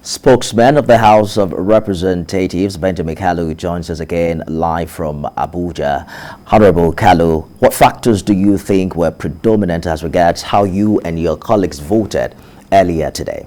Spokesman of the House of Representatives, Benjamin Kalu, joins us again live from Abuja. Honorable Kalu, what factors do you think were predominant as regards how you and your colleagues voted earlier today?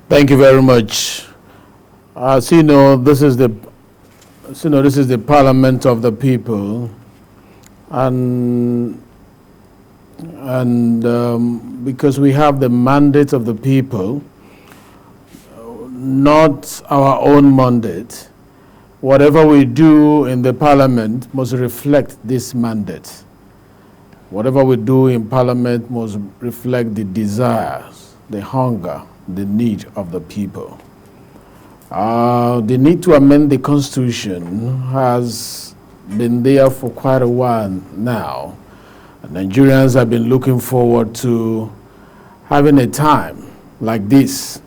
Thank you very much. As you know, this is the Parliament of the people, and because we have the mandate of the people, not our own mandate, whatever we do in the Parliament must reflect this mandate. Whatever we do in Parliament must reflect the desires, the hunger, the need of the people. The need to amend the Constitution has been there for quite a while now. Nigerians have been looking forward to having a time like this.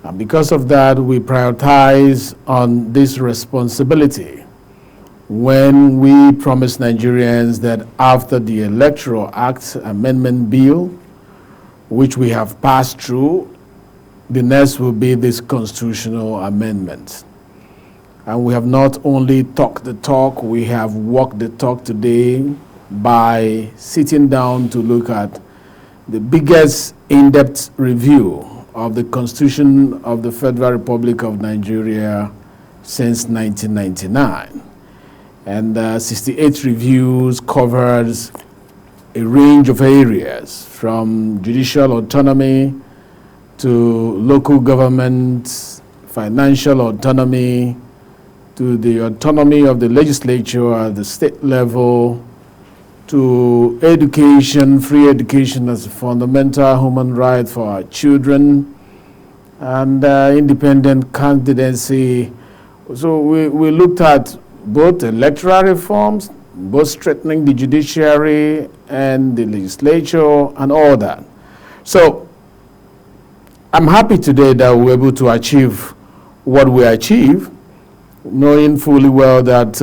And because of that, we prioritize on this responsibility when we promise Nigerians that after the Electoral Act Amendment Bill, which we have passed through, the next will be this constitutional amendment. And we have not only talked the talk, we have walked the talk today by sitting down to look at the biggest in-depth review of the Constitution of the Federal Republic of Nigeria since 1999. And 68 reviews covers a range of areas from judicial autonomy to local government, financial autonomy, to the autonomy of the legislature at the state level, to education, free education as a fundamental human right for our children, and independent candidacy. So we looked at both electoral reforms, both strengthening the judiciary and the legislature and all that. So I'm happy today that we're able to achieve what we achieve, knowing fully well that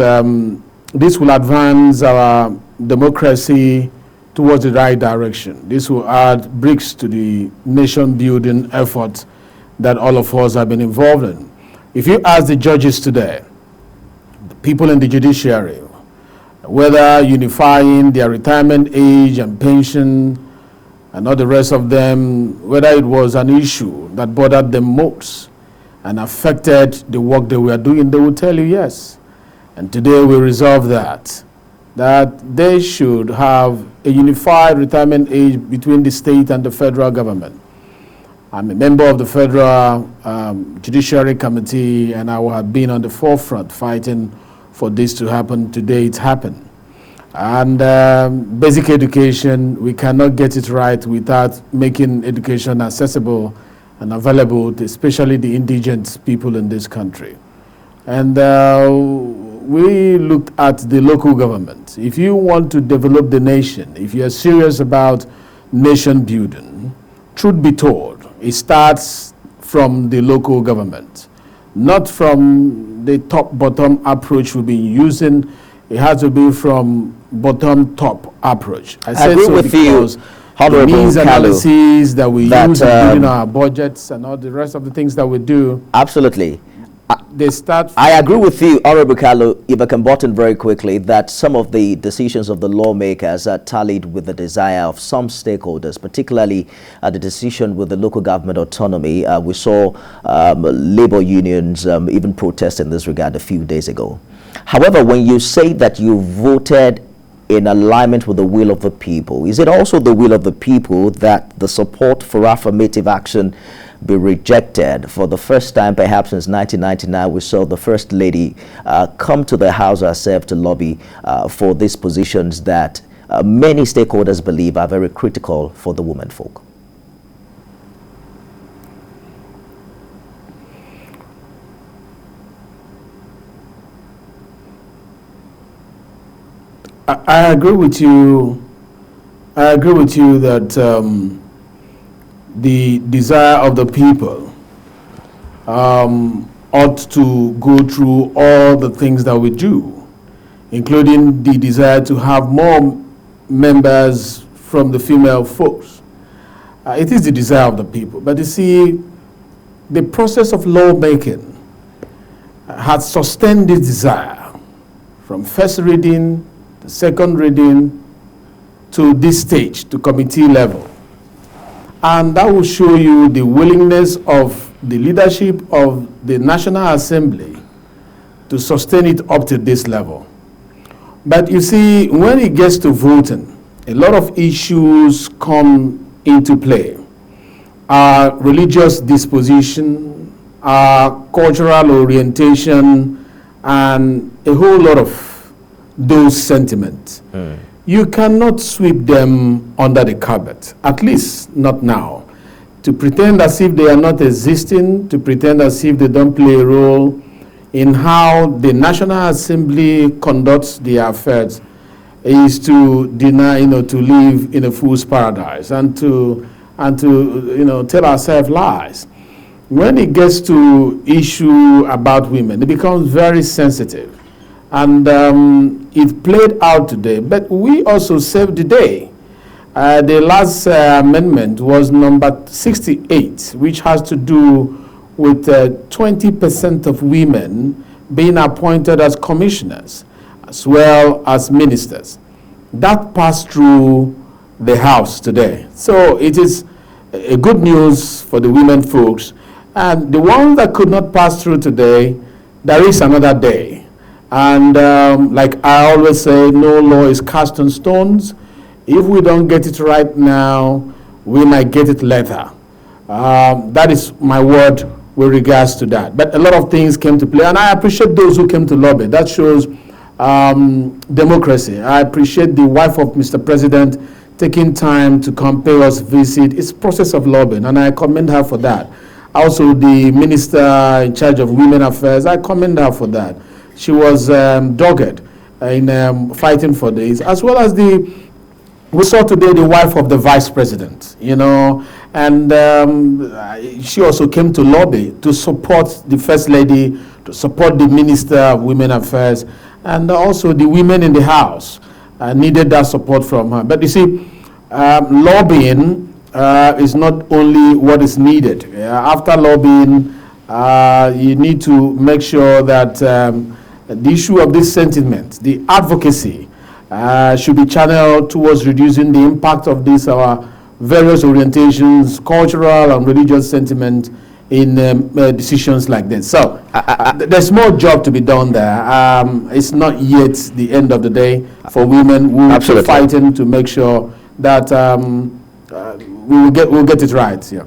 this will advance our democracy towards the right direction. This will add bricks to the nation-building effort that all of us have been involved in. If you ask the judges today, the people in the judiciary, whether unifying their retirement age and pension and all the rest of them, whether it was an issue that bothered them most and affected the work they were doing, they will tell you yes. And today we resolve that they should have a unified retirement age between the state and the federal government. I'm a member of the Federal Judiciary Committee, and I have been on the forefront fighting for this to happen. Today it's happened. And basic education, we cannot get it right without making education accessible and available to especially the indigent people in this country. And we looked at the local government. If you want to develop the nation, if you're serious about nation building, truth be told, it starts from the local government, not from the top-bottom approach we've been using. It has to be from bottom-top approach. I said so because the means analysis that we use in building our budgets and all the rest of the things that we do. Absolutely. They start. I agree with you, Honorable Kalu, if I can button very quickly, that some of the decisions of the lawmakers are tallied with the desire of some stakeholders, particularly the decision with the local government autonomy. We saw labor unions even protest in this regard a few days ago. However, when you say that you voted in alignment with the will of the people, is it also the will of the people that the support for affirmative action be rejected? For the first time perhaps since 1999, we saw the First Lady come to the House herself to lobby for these positions that many stakeholders believe are very critical for the women folk. I agree with you. I agree with you that the desire of the people ought to go through all the things that we do, including the desire to have more members from the female folks. It is the desire of the people. But you see, the process of lawmaking has sustained this desire from first reading to second reading to this stage, to committee level. And that will show you the willingness of the leadership of the National Assembly to sustain it up to this level. But you see, when it gets to voting, a lot of issues come into play. Our religious disposition, our cultural orientation, and a whole lot of those sentiments. You cannot sweep them under the carpet, at least not now. To pretend as if they are not existing, to pretend as if they don't play a role in how the National Assembly conducts their affairs is to deny, to live in a fool's paradise and to tell ourselves lies. When it gets to issue about women, it becomes very sensitive. And it played out today, but we also saved the day. The last amendment was number 68, which has to do with 20% of women being appointed as commissioners, as well as ministers. That passed through the House today. So it is a good news for the women folks. And the ones that could not pass through today, there is another day. And like I always say, no law is cast on stones. If we don't get it right now, we might get it later. That is my word with regards to that. But a lot of things came to play, and I appreciate those who came to lobby. That shows democracy. I appreciate the wife of Mr. President taking time to come pay us visit. It's process of lobbying, and I commend her for that. Also, the minister in charge of women affairs, I commend her for that. She was dogged in fighting for this, as well as we saw today the wife of the vice president, and she also came to lobby to support the first lady, to support the minister of women affairs, and also the women in the house needed that support from her. But you see, lobbying is not only what is needed. After lobbying, you need to make sure that the issue of this sentiment, the advocacy, should be channeled towards reducing the impact of these various orientations, cultural and religious sentiment in decisions like this. So there's more job to be done there. It's not yet the end of the day for women who are fighting to make sure that we'll get it right. Yeah.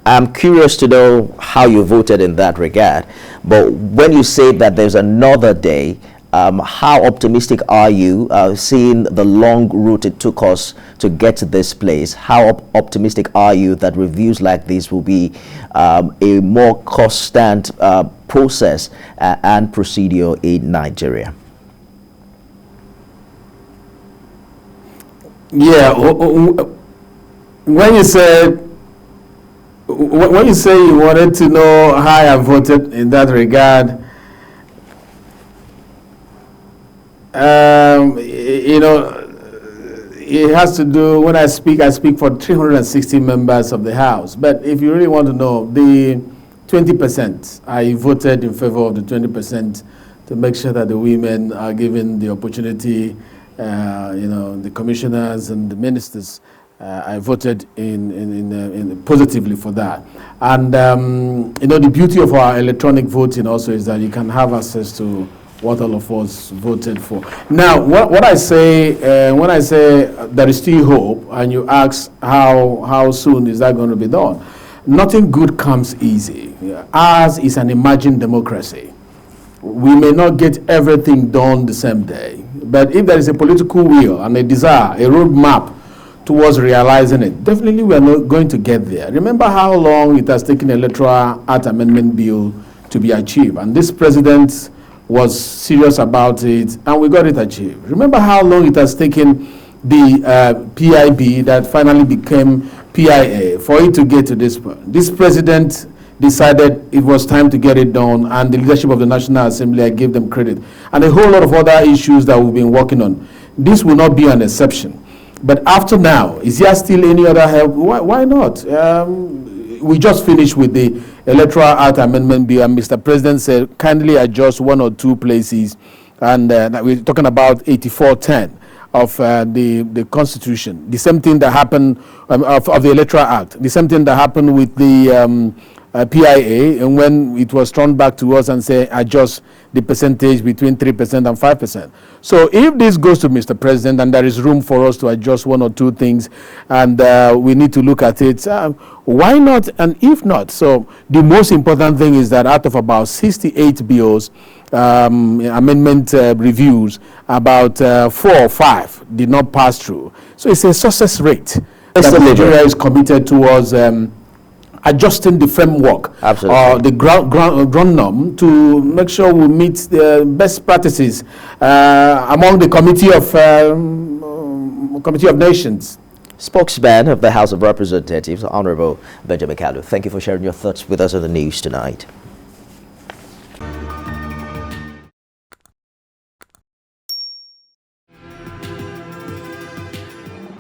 I'm curious to know how you voted in that regard. But when you say that there's another day, how optimistic are you, seeing the long route it took us to get to this place? How optimistic are you that reviews like this will be a more constant process and procedure in Nigeria? Yeah, when you say you wanted to know how I voted in that regard, it has to do, when I speak for 360 members of the House. But if you really want to know, the 20%, I voted in favor of the 20% to make sure that the women are given the opportunity, the commissioners and the ministers. I voted in positively for that. And, the beauty of our electronic voting also is that you can have access to what all of us voted for. Now, what I say, when I say there is still hope, and you ask how soon is that going to be done, nothing good comes easy. Ours is an emerging democracy. We may not get everything done the same day, but if there is a political will and a desire, a roadmap towards realizing it, definitely we are not going to get there. Remember how long it has taken Electoral Act Amendment Bill to be achieved, and this president was serious about it, and we got it achieved. Remember how long it has taken the PIB that finally became PIA for it to get to this point. This president decided it was time to get it done, and the leadership of the National Assembly, I give them credit, and a whole lot of other issues that we've been working on. This will not be an exception. But after now, is there still any other help? Why not? We just finished with the Electoral Act Amendment Bill, and Mr. President said kindly adjust one or two places, and we're talking about 8410 of the Constitution. The same thing that happened of the Electoral Act. The same thing that happened with the PIA, and when it was turned back to us and say adjust the percentage between 3% and 5%. So if this goes to Mr. President and there is room for us to adjust one or two things, and we need to look at it, why not? And if not, so the most important thing is that out of about 68 bills, amendment reviews, about 4 or 5 did not pass through. So it's a success rate that Nigeria is committed towards adjusting the framework or the ground norm to make sure we meet the best practices among the Committee of Nations. Spokesman of the House of Representatives, Honorable Benjamin Kalu, thank you for sharing your thoughts with us on the news tonight.